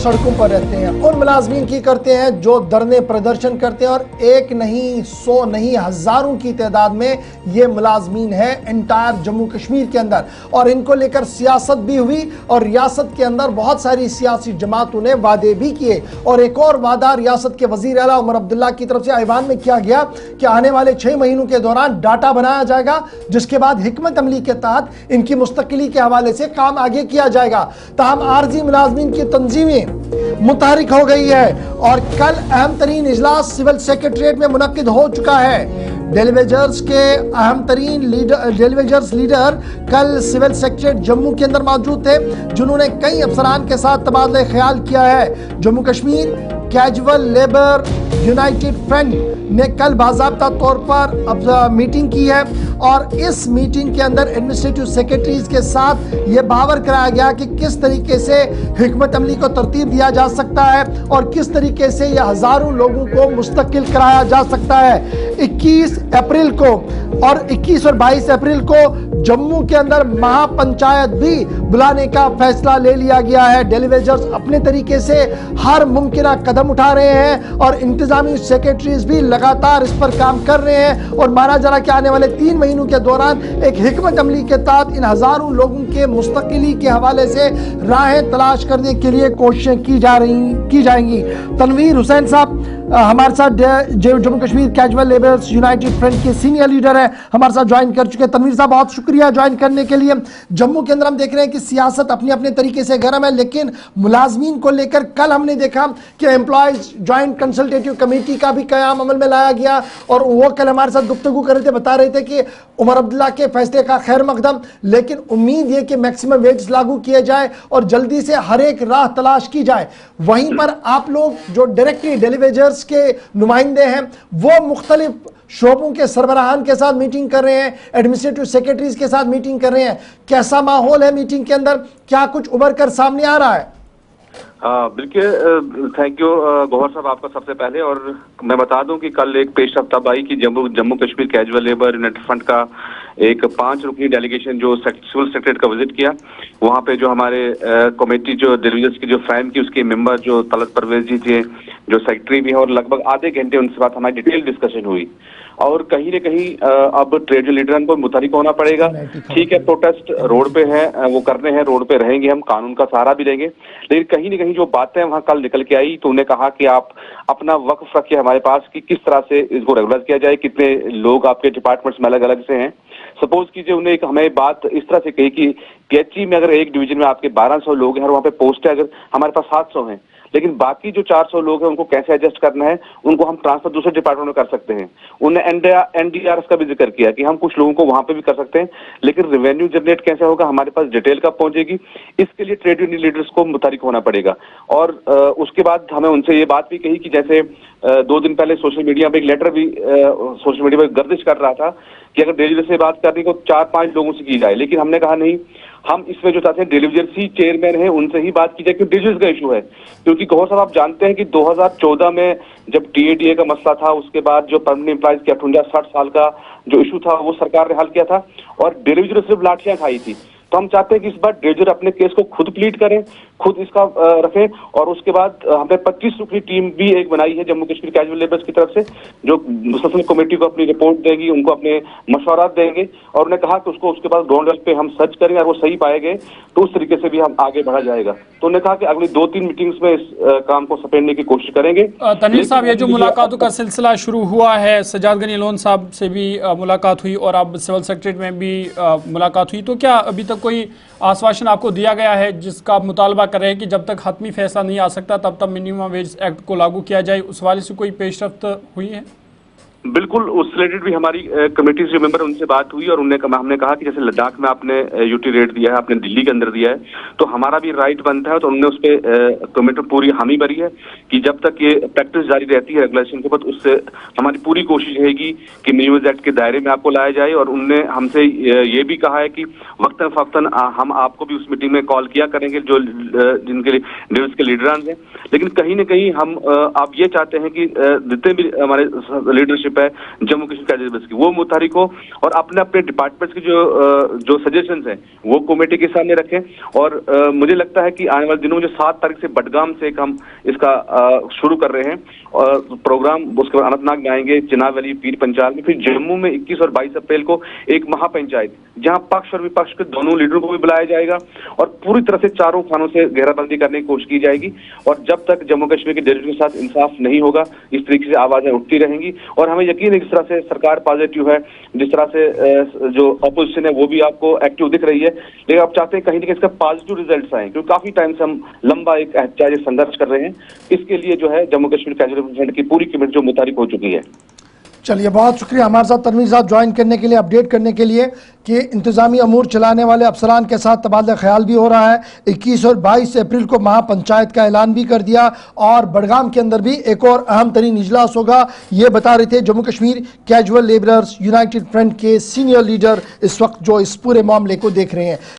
सड़कों पर रहते हैं, उन मुलाजमीन की करते हैं जो धरने प्रदर्शन करते हैं, और एक नहीं 100 नहीं हजारों की तादाद में ये मुलाजमीन है इंटायर जम्मू कश्मीर के अंदर। और इनको लेकर सियासत भी हुई और रियासत के अंदर बहुत सारी सियासी जमातों ने वादे भी किए। और एक और वादा रियासत के वजीर आला उमर अब्दुल्ला की तरफ से ऐवान में किया गया कि आने वाले 6 महीनों के दौरान डाटा बनाया जाएगा, जिसके बाद हिकमत अमली के तहत इनकी मुस्तकिली के हवाले से काम आगे किया जाएगा। ताहम आरजी मुलाजमीन की तंजीमें मुतहरिक हो गई है और कल अहम तरीन इजलास सिविल सेक्रेटरिएट में मुनक्किद हो चुका है। डेलीवेजर्स के अहम तरीन लीडर कल सिविल सेक्रेटरिएट जम्मू के अंदर मौजूद थे, जिन्होंने कई अफसरान के साथ तबादला ख्याल किया है। Jammu Kashmir casual labour United front ने कल बाज़ाब्ता तौर पर अब मीटिंग की है और इस मीटिंग के अंदर एडमिनिस्ट्रेटिव सेक्रेटरीज के साथ ये बावर कराया गया कि किस तरीके से हिकमत अमली को तरतीब दिया जा सकता है और किस तरीके से यह हजारों लोगों को मुस्तकिल कराया जा सकता है। 21 अप्रैल को और 21 और 22 अप्रैल को जम्मू के अंदर महापंचायत भी बुलाने का फैसला ले लिया गया है। डेलीवेजर्स अपने तरीके से हर मुमकिन कदम उठा रहे हैं और इंतजामी सेक्रेटरीज भी लगातार इस पर काम कर रहे हैं और माना जा रहा है कि आने वाले 3 महीनों के दौरान एक हिकमत अमली के तहत इन हजारों लोगों के मुस्तकिली के हवाले से राहें तलाश करने के लिए कोशिशें की जाएंगी। तनवीर हुसैन साहब हमारे साथ Jammu Kashmir casual labours United front के सीनियर लीडर है, हमारे साथ ज्वाइन कर चुके हैं। तनवीर साहब बहुत शुक्रिया ज्वाइन करने के लिए। जम्मू के अंदर हम देख रहे हैं कि सियासत अपने अपने तरीके से गर्म है, लेकिन मुलाजमीन को लेकर कल हमने देखा कि एम्प्लॉयज ज्वाइंट कंसल्टेटिव कमेटी का भी कयाम अमल में लाया गया और वो कल हमारे साथ गुफ्तगू कर रहे थे, बता रहे थे कि उमर अब्दुल्ला के फैसले का खैर मकदम, लेकिन उम्मीद ये कि मैक्सिमम वेट्स लागू किए जाए और जल्दी से हर एक राह तलाश की जाए। वहीं पर आप लोग जो डायरेक्टली डेलीवेजर्स के नुमाइंदे हैं वो मुख्तलिफ शोबों के सरबराहान के साथ मीटिंग कर रहे हैं, एडमिनिस्ट्रेटिव सेक्रेटरीज के साथ मीटिंग कर रहे हैं। कैसा माहौल है मीटिंग के अंदर, क्या कुछ उभर कर सामने आ रहा है? बिल्कुल, थैंक यू गौहर साहब आपका सबसे पहले। और मैं बता दूं कि कल एक पेशरफ्त आई कि Jammu Kashmir casual labour United front का एक 5 रुकनी डेलीगेशन जो सिविल सेक्रेटरीट का विजिट किया, वहां पे जो हमारे कमेटी जो डेलीवेजर्स की जो फैम की उसके मेंबर जो तलत परवेज जी थे, जो सेक्रेटरी भी है, और लगभग आधे घंटे उनसे बात हमारी डिटेल डिस्कशन हुई। और कहीं न कहीं अब ट्रेड लीडर को मुतहरिक होना पड़ेगा। ठीक है, प्रोटेस्ट रोड पे है, वो करने हैं, रोड पे रहेंगे, हम कानून का सहारा भी लेंगे, लेकिन कहीं न कहीं जो बातें वहाँ कल निकल के आई तो उन्हें कहा कि आप अपना वक्फ रखिए हमारे पास कि किस तरह से इसको रेगुलर किया जाए, कितने लोग आपके डिपार्टमेंट्स में अलग अलग से हैं। सपोज कीजिए उन्हें हमें बात इस तरह से कही कि पीएचई में अगर एक डिवीजन में आपके 1200 लोग हैं और वहाँ पे पोस्ट है, अगर हमारे पास 700 हैं, लेकिन बाकी जो 400 लोग हैं उनको कैसे एडजस्ट करना है, उनको हम ट्रांसफर दूसरे डिपार्टमेंट में कर सकते हैं। उन्हें एनडीआरएस का भी जिक्र किया कि हम कुछ लोगों को वहां पे भी कर सकते हैं, लेकिन रेवेन्यू जनरेट कैसे होगा, हमारे पास डिटेल कब पहुंचेगी, इसके लिए ट्रेड यूनियन लीडर्स को मुतहरिक होना पड़ेगा। और उसके बाद हमें उनसे ये बात भी कही कि जैसे 2 दिन पहले सोशल मीडिया पे एक लेटर भी सोशल मीडिया पर गर्दिश कर रहा था कि अगर डेलीवेजर से बात करनी को 4-5 लोगों से की जाए, लेकिन हमने कहा नहीं, हम इसमें जो चाहते हैं डेलीवेजर्स ही चेयरमैन है, उनसे ही बात की जाए, क्योंकि डेलीवेजर्स का इशू है। क्योंकि गौहर साहब आप जानते हैं कि 2014 में जब टीएडीए का मसला था, उसके बाद जो परमानेंट एम्प्लॉयज के 58 साल का जो इशू था वो सरकार ने हल किया था और डेलीवेजर सिर्फ लाठियां खाई थी। तो हम चाहते हैं कि इस बार डेलीवेजर अपने केस को खुद प्लीड करें, खुद इसका रखें। और उसके बाद हमने 25 रुकनी टीम भी एक बनाई है जम्मू कश्मीर कैजुअल लेबर्स की तरफ से, जो मुसलसल कमेटी को अपनी रिपोर्ट देगी, उनको अपने मशवरा देंगे, और उन्हें कहा कि उसको उसके बाद ग्राउंड लेवल पे हम सर्च करेंगे और वो सही पाए गए तो उस तरीके से भी हम आगे बढ़ा जाएगा। तो उन्होंने कहा कि अगली 2-3 मीटिंग्स में इस काम को समेटने की कोशिश करेंगे। तनवीर साहब, ये जो मुलाकातों का सिलसिला शुरू हुआ है, सज्जाद गनी लोन साहब से भी मुलाकात हुई और अब सिविल सेक्रेटरीट में भी मुलाकात हुई, तो क्या अभी तक कोई आश्वासन आपको दिया गया है जिसका आप मुतालबा कर रहे हैं कि जब तक हतमी फैसला नहीं आ सकता तब तक मिनिमम वेज एक्ट को लागू किया जाए, उस वाले से कोई पेशरफ्त हुई है? बिल्कुल, उस रिलेटेड भी हमारी कमेटी जो मेंबर उनसे बात हुई और हमने कहा कि जैसे लद्दाख में आपने यूटी रेट दिया है, आपने दिल्ली के अंदर दिया है, तो हमारा भी राइट बनता है। तो उन्होंने उस पर कमेटी पूरी हामी भरी है कि जब तक ये प्रैक्टिस जारी रहती है रेगुलेशन के ऊपर, उससे हमारी पूरी कोशिश रहेगी कि मिनिमम एक्ट के दायरे में आपको लाया जाए। और उनने हमसे ये भी कहा है कि वक्तन फक्तन हम आपको भी उस मीटिंग में कॉल किया करेंगे जो जिनके न्यूज के लीडरान हैं। लेकिन कहीं ना कहीं हम आप ये चाहते हैं कि जितने भी हमारे लीडरशिप लीडरशिप है जम्मू कश्मीर कैजुअल की, वो मुतहरिक हो और अपने अपने डिपार्टमेंट्स की जो सजेशंस हैं वो कमेटी के सामने रखें। और मुझे लगता है कि आने वाले दिनों में जो 7 तारीख से बडगाम से एक हम इसका शुरू कर रहे हैं और प्रोग्राम, उसके बाद अनंतनाग में आएंगे, चिनाब वैली, पीर पंचाल में, फिर जम्मू में 21 और 22 अप्रैल को एक महापंचायत जहां पक्ष और विपक्ष के दोनों लीडरों को भी बुलाया जाएगा और पूरी तरह से चारों खानों से घेराबंदी करने की कोशिश की जाएगी। और जब तक जम्मू कश्मीर के डेलीगेट्स के साथ इंसाफ नहीं होगा इस तरीके से आवाजें उठती रहेंगी। और हमें यकीन है जिस तरह से सरकार पॉजिटिव है, जिस तरह से जो अपोजिशन है वो भी आपको एक्टिव दिख रही है, लेकिन आप चाहते हैं कहीं ना कहीं इसका पॉजिटिव रिजल्ट आए, क्योंकि काफी टाइम से हम लंबा एक एहतजाजी संघर्ष कर रहे हैं। इसके लिए जो है जम्मू कश्मीर कैजुअल फ्रंट की पूरी कमेटी जो मुतारिक हो चुकी है। चलिए, बहुत शुक्रिया हमारे साथ तनवीर साहब ज्वाइन करने के लिए, अपडेट करने के लिए कि इंतजामी अमूर चलाने वाले अफसरान के साथ तबादला ख्याल भी हो रहा है। 21 और 22 अप्रैल को महापंचायत का ऐलान भी कर दिया और बडगाम के अंदर भी एक और अहम तरीन इजलास होगा, ये बता रहे थे Jammu Kashmir casual labourers United front के सीनियर लीडर इस वक्त जो इस पूरे मामले को देख रहे हैं।